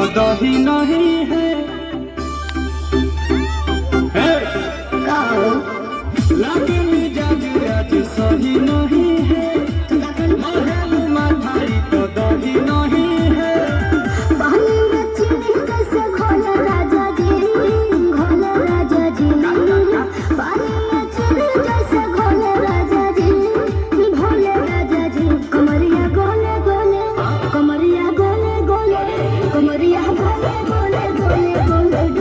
दही नहीं है, लागे मिजाज आज सही नहीं है, महलू माठाई तो दही नहीं है। पानी में चीनी कैसे घोले राजा जी, घोले राजा जी। पानी में चीनी कैसे घोले राजा जी, घोले राजा जी। कमरिया गोले गोले, कमरिया गोले गोले, कमरिया गोले गोले गोले गोले।